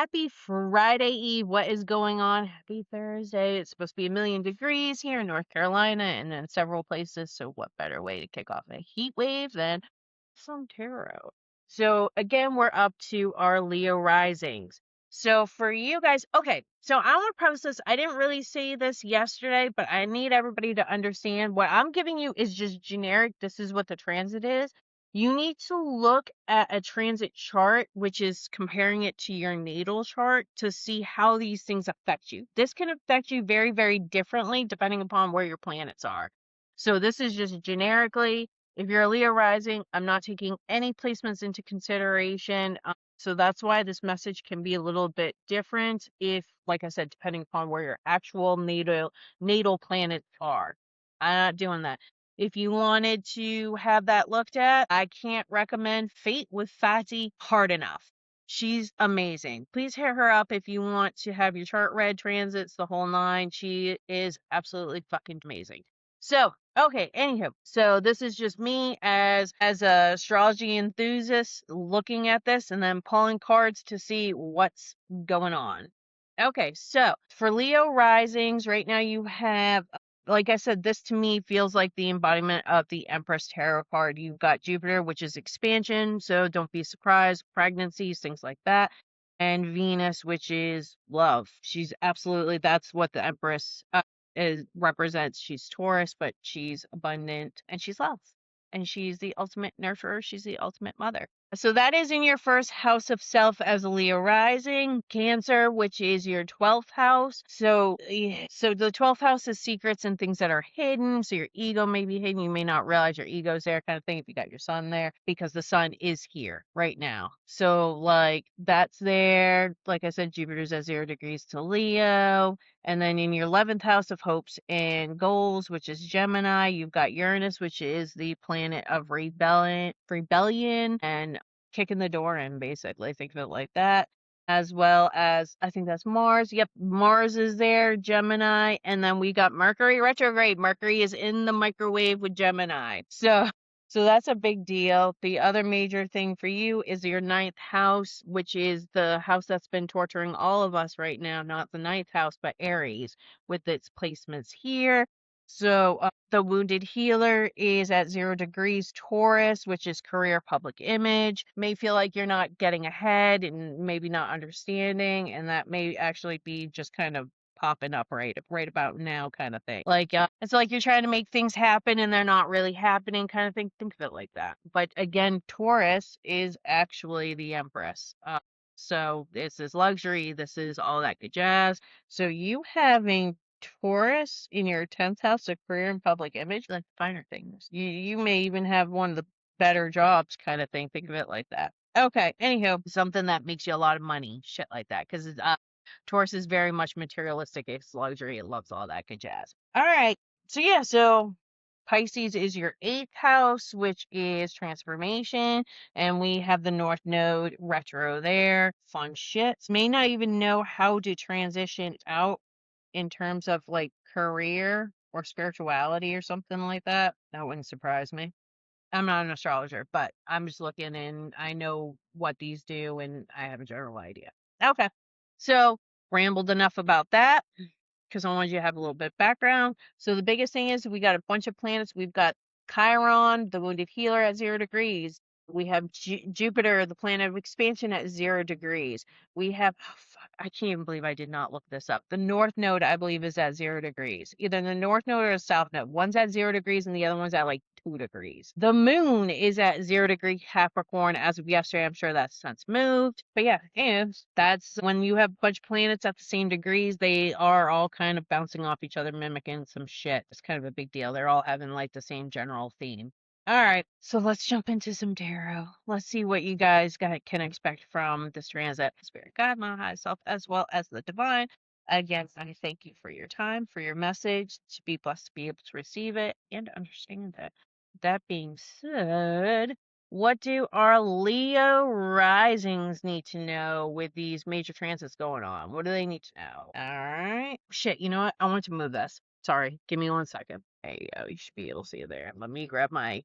happy Friday Eve. What is going on? Happy Thursday. It's supposed to be 1,000,000 degrees here in North Carolina and then several places. So, what better way to kick off a heat wave than some tarot? So, again, we're up to our Leo risings. So, for you guys, okay, so I want to preface this. I didn't really say this yesterday, but I need everybody to understand what I'm giving you is just generic. This is what the transit is. You need to look at a transit chart, which is comparing it to your natal chart to see how these things affect you. This can affect you very, very differently depending upon where your planets are. So this is just generically, if you're a Leo rising, I'm not taking any placements into consideration. So that's why this message can be a little bit different if, like I said, depending upon where your actual natal planets are. I'm not doing that. If you wanted to have that looked at, I can't recommend Fate with Fati hard enough. She's amazing. Please hit her up if you want to have your chart read, transits, the whole nine. She is absolutely fucking amazing. So, okay, anywho, so this is just me as a astrology enthusiast looking at this and then pulling cards to see what's going on. Okay, so for Leo risings, right now you have, like I said, this to me feels like the embodiment of the Empress Tarot card. You've got Jupiter, which is expansion, so don't be surprised, pregnancies, things like that. And Venus, which is love. She's absolutely, that's what the Empress represents. She's Taurus, but she's abundant and she's love. And she's the ultimate nurturer. She's the ultimate mother. So that is in your first house of self as a Leo rising. Cancer, which is your 12th house. So the 12th house is secrets and things that are hidden. So your ego may be hidden. You may not realize your ego's there, kind of thing, if you got your sun there, because the sun is here right now. So like that's there. Like I said, Jupiter's at 0 degrees to Leo. And then in your 11th house of hopes and goals, which is Gemini, you've got Uranus, which is the planet of rebellion and kicking the door in, basically. Think of it like that. As well as, I think that's Mars. Yep, Mars is there, Gemini. And then we got Mercury retrograde. Mercury is in the microwave with Gemini. So that's a big deal. The other major thing for you is your 9th house, which is the house that's been torturing all of us right now. Not the 9th house, but Aries, with its placements here. So the wounded healer is at 0 degrees Taurus, which is career public image. May feel like you're not getting ahead and maybe not understanding, and that may actually be just kind of popping up right about now, kind of thing. Like it's like you're trying to make things happen and they're not really happening, kind of thing. Think of it like that. But again, Taurus is actually the Empress. So this is luxury. This is all that good jazz. So you having Taurus in your 10th house of career and public image, like finer things. You may even have one of the better jobs, kind of thing. Think of it like that. Okay, anyhow, something that makes you a lot of money, shit like that, because Taurus is very much materialistic. It's luxury. It loves all that good jazz. All right. So yeah, so Pisces is your 8th house, which is transformation. And we have the North Node retro there. Fun shit. May not even know how to transition out in terms of like career or spirituality or something like that. That wouldn't surprise me. I'm not an astrologer, but I'm just looking and I know what these do and I have a general idea. Okay. So rambled enough about that because I wanted you to have a little bit of background. So the biggest thing is we got a bunch of planets. We've got Chiron, the wounded healer, at 0 degrees. We have Jupiter, the planet of expansion, at 0 degrees. We have, oh, fuck, I can't even believe I did not look this up. The North Node, I believe, is at 0 degrees. Either the North Node or the South Node. One's at 0 degrees and the other one's at like 2 degrees. The moon is at 0 degree Capricorn as of yesterday. I'm sure that's since moved. But yeah, and that's when you have a bunch of planets at the same degrees, they are all kind of bouncing off each other, mimicking some shit. It's kind of a big deal. They're all having like the same general theme. All right, so let's jump into some tarot. Let's see what you guys can expect from this transit. Spirit God, my high self, as well as the divine. Again, I thank you for your time, for your message, to be blessed to be able to receive it and understand it. That being said, what do our Leo risings need to know with these major transits going on? What do they need to know? All right. Shit, you know what? I want to move this. Sorry, give me 1 second. There you go. You should be able to see it there. Let me grab my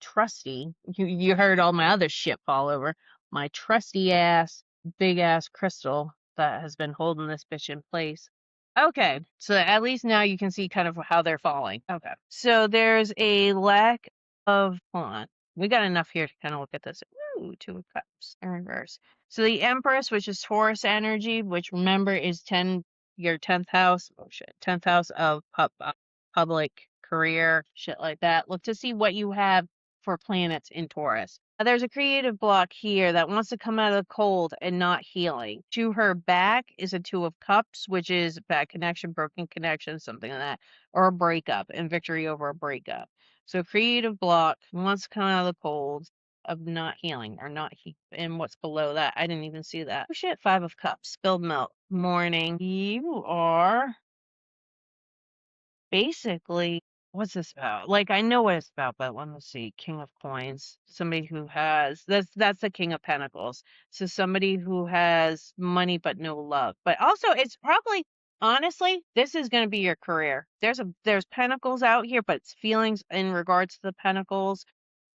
trusty, you heard all my other shit fall over. My trusty ass, big ass crystal that has been holding this bitch in place. Okay, so at least now you can see kind of how they're falling. Okay, so there's a lack of, hold on. We got enough here to kind of look at this. Ooh, Two of Cups in reverse. So the Empress, which is Taurus energy, which remember is your 10th house. Oh shit, 10th house of public career, shit like that. Look to see what you have for planets in Taurus. There's a creative block here that wants to come out of the cold and not healing. To her back is a Two of Cups, which is bad connection, broken connection, something like that, or a breakup and victory over a breakup. So creative block wants to come out of the cold of not healing or not and what's below that? I didn't even see that. Oh shit, Five of Cups, spilled milk. Morning. You are basically, what's this about? Like, I know what it's about, but let me see. King of Coins. Somebody who has that's the King of Pentacles. So somebody who has money but no love. But also it's probably, honestly, this is gonna be your career. There's pentacles out here, but it's feelings in regards to the pentacles.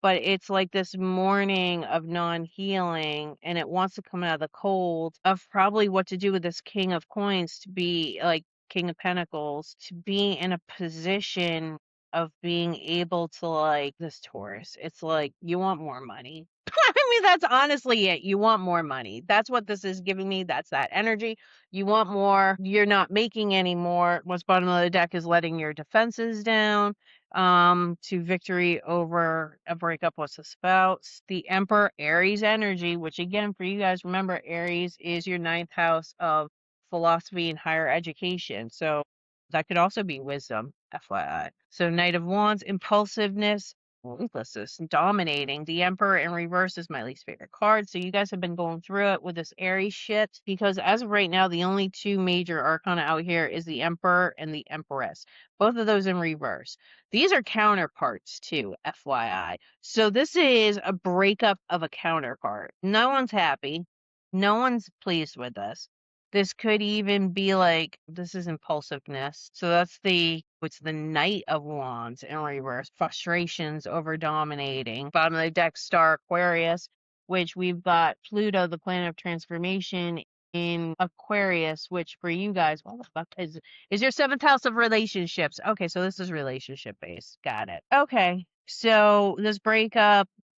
But it's like this mourning of non-healing, and it wants to come out of the cold of probably what to do with this King of Coins to be like King of Pentacles, to be in a position of being able to, like, this Taurus. It's like you want more money. I mean, that's honestly it. You want more money. That's what this is giving me. That's that energy. You want more. You're not making any more. What's bottom of the deck is letting your defenses down. To victory over a breakup. What's this about? The Emperor, Aries energy, which again, for you guys, remember, Aries is your 9th house of philosophy and higher education. So that could also be wisdom, FYI. So Knight of Wands, impulsiveness, ruthlessness, dominating. The Emperor in reverse is my least favorite card. So you guys have been going through it with this Aries shit, because as of right now, the only two major arcana out here is the Emperor and the Empress. Both of those in reverse. These are counterparts too, FYI. So this is a breakup of a counterpart. No one's happy. No one's pleased with this. This could even be like, this is impulsiveness. So it's the Knight of Wands in reverse. Frustrations over dominating. Bottom of the deck, Star Aquarius, which we've got Pluto, the planet of transformation, in Aquarius, which for you guys, what the fuck is your 7th house of relationships. Okay, so this is relationship based. Got it. Okay, so this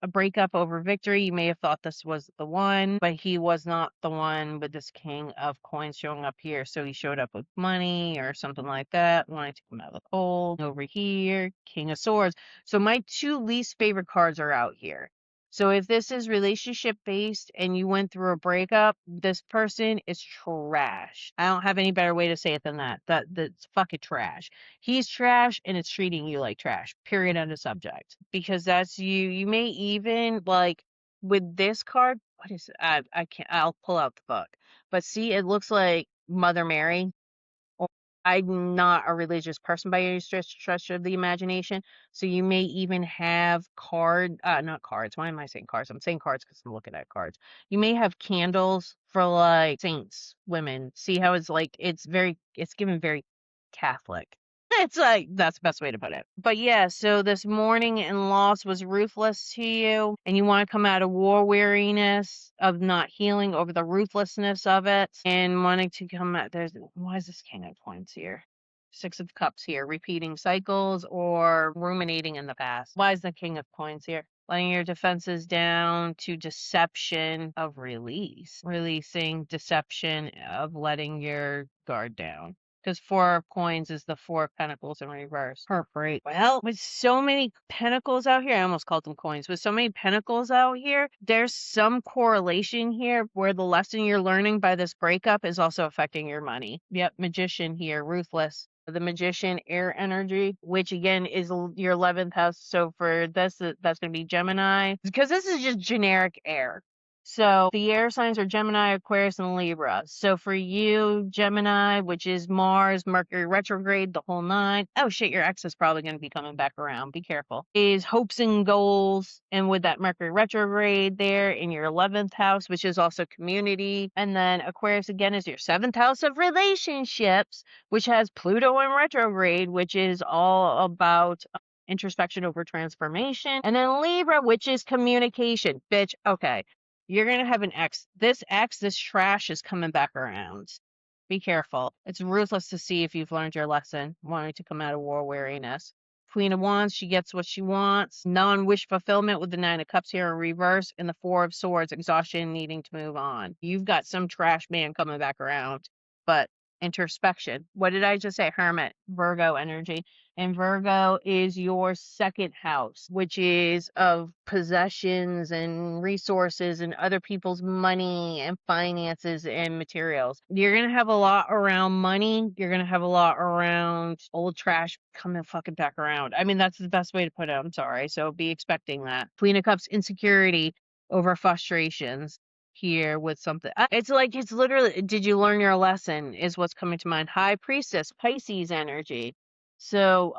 a breakup over victory. You may have thought this was the one, but he was not the one with this King of Coins showing up here. So he showed up with money or something like that, wanting to come out of the cold. Over here, King of Swords. So my two least favorite cards are out here. So if this is relationship based and you went through a breakup, this person is trash. I don't have any better way to say it than that. That's fucking trash. He's trash and it's treating you like trash. Period, end of subject. Because that's you. You may even, like, with this card, what is it? I can't, I'll pull out the book. But see, it looks like Mother Mary. I'm not a religious person by any stretch of the imagination. So you may even have not cards. Why am I saying cards? I'm saying cards because I'm looking at cards. You may have candles for like saints, women. See how it's given very Catholic. It's like, that's the best way to put it. But yeah, so this mourning and loss was ruthless to you, and you want to come out of war weariness of not healing over the ruthlessness of it, and wanting to come out. Why is this King of Coins here? 6 of Cups here, repeating cycles or ruminating in the past. Why is the King of Coins here? Letting your defenses down to deception of releasing deception of letting your guard down. Because 4 of Coins is the 4 of Pentacles in reverse. Heartbreak. Well, with so many pentacles out here, I almost called them coins. With so many pentacles out here, there's some correlation here where the lesson you're learning by this breakup is also affecting your money. Yep, Magician here, ruthless. The Magician, air energy, which again is your 11th house. So for this, that's going to be Gemini. Because this is just generic air. So the air signs are Gemini, Aquarius, and Libra. So for you, Gemini, which is Mars, Mercury retrograde, the whole 9. Oh shit, your ex is probably going to be coming back around. Be careful. Is hopes and goals. And with that Mercury retrograde there in your 11th house, which is also community. And then Aquarius again is your 7th house of relationships, which has Pluto in retrograde, which is all about introspection over transformation. And then Libra, which is communication. Bitch, okay. You're going to have an X. This trash is coming back around. Be careful. It's ruthless to see if you've learned your lesson, wanting to come out of war weariness. Queen of Wands, she gets what she wants. Non-wish fulfillment with the Nine of Cups here in reverse, and the Four of Swords, exhaustion, needing to move on. You've got some trash man coming back around, but introspection. What did I just say? Hermit, Virgo energy. And Virgo is your second house, which is of possessions and resources and other people's money and finances and materials. You're going to have a lot around money. You're going to have a lot around old trash coming fucking back around. I mean, that's the best way to put it. I'm sorry. So be expecting that. Queen of Cups, insecurity over frustrations here with something. It's like, it's literally, did you learn your lesson is what's coming to mind. High Priestess, Pisces energy. So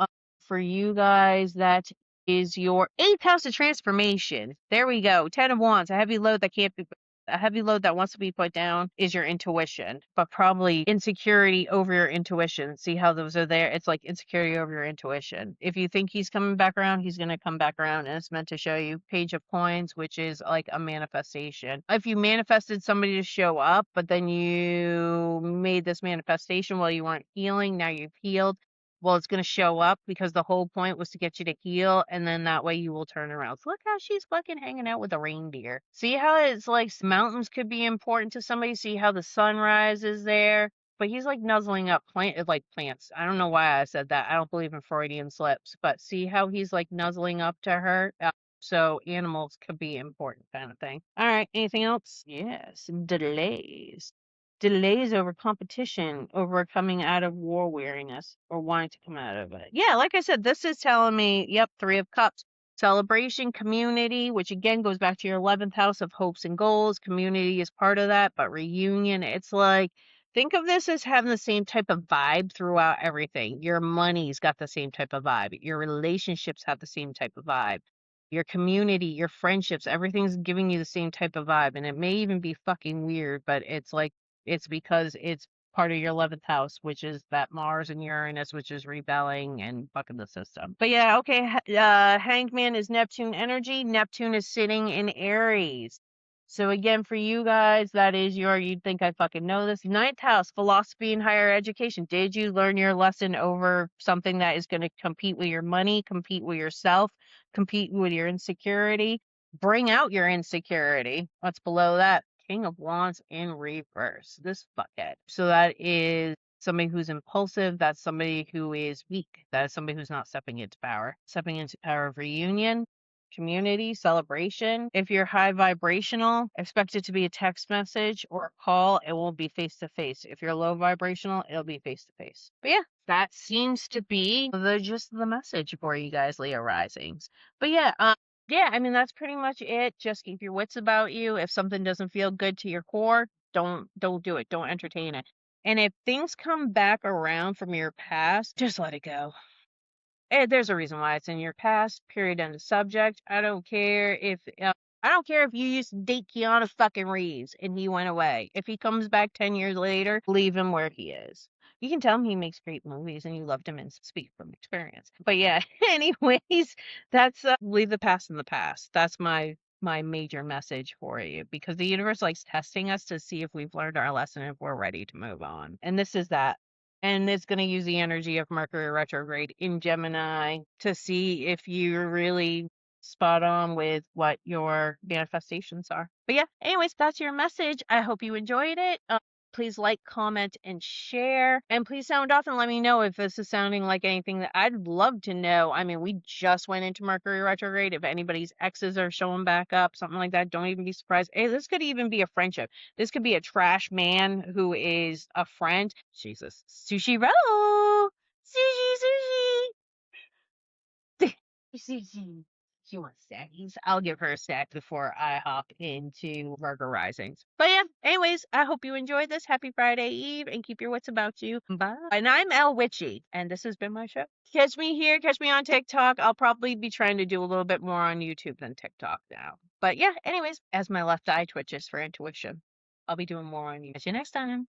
for you guys, that is your 8th house of transformation. There we go. 10 of Wands, a heavy load that wants to be put down is your intuition, but probably insecurity over your intuition. See how those are there? It's like insecurity over your intuition. If you think he's coming back around, he's going to come back around, and it's meant to show you Page of Coins, which is like a manifestation. If you manifested somebody to show up, but then you made this manifestation while you weren't healing, now you've healed. Well, it's going to show up because the whole point was to get you to heal, and then that way you will turn around. So look how she's fucking hanging out with a reindeer. See how it's like mountains could be important to somebody? See how the sunrise is there? But he's like nuzzling up plants. I don't know why I said that. I don't believe in Freudian slips, but see how he's like nuzzling up to her? So animals could be important kind of thing. All right, anything else? Yes, delays. Delays over competition, over coming out of war weariness or wanting to come out of it. Yeah, like I said, this is telling me, yep, 3 of Cups. Celebration, community, which again goes back to your 11th house of hopes and goals. Community is part of that, but reunion, it's like, think of this as having the same type of vibe throughout everything. Your money's got the same type of vibe. Your relationships have the same type of vibe. Your community, your friendships, everything's giving you the same type of vibe. And it may even be fucking weird, but it's like, it's because it's part of your 11th house, which is that Mars and Uranus, which is rebelling and fucking the system. But yeah, okay. Hanged Man is Neptune energy. Neptune is sitting in Aries. So again, for you guys, that is you'd think I fucking know this. 9th house, philosophy and higher education. Did you learn your lesson over something that is going to compete with your money, compete with yourself, compete with your insecurity? Bring out your insecurity. What's below that? King of Wands in reverse. This fuckhead. So that is somebody who's impulsive. That's somebody who is weak. That is somebody who's not stepping into power. Stepping into power of reunion, community, celebration. If you're high vibrational, expect it to be a text message or a call. It won't be face to face. If you're low vibrational, it'll be face to face. But yeah, that seems to be the message for you guys, Leo risings. But yeah, yeah, I mean, that's pretty much it. Just keep your wits about you. If something doesn't feel good to your core, don't do it. Don't entertain it. And if things come back around from your past, just let it go. There's a reason why it's in your past. Period. End of subject. I don't care if you used to date Keanu fucking Reeves and he went away. If he comes back 10 years later, leave him where he is. You can tell him he makes great movies and you loved him and speak from experience. But yeah, anyways, that's leave the past in the past. That's my major message for you, because the universe likes testing us to see if we've learned our lesson and if we're ready to move on. And this is that. And it's going to use the energy of Mercury retrograde in Gemini to see if you're really spot on with what your manifestations are. But yeah, anyways, that's your message. I hope you enjoyed it. Please like, comment, and share. And please sound off and let me know if this is sounding like anything that I'd love to know. I mean, we just went into Mercury retrograde. If anybody's exes are showing back up, something like that, don't even be surprised. Hey, this could even be a friendship. This could be a trash man who is a friend. Jesus. Sushi roll! Sushi! Sushi! She wants stackies. I'll give her a stack before I hop into Virgo Risings. But yeah, anyways, I hope you enjoyed this. Happy Friday Eve, and keep your wits about you. Bye. And I'm El Witchy, and this has been my show. Catch me here, catch me on TikTok. I'll probably be trying to do a little bit more on YouTube than TikTok now. But yeah, anyways, as my left eye twitches for intuition, I'll be doing more on you. Catch you next time.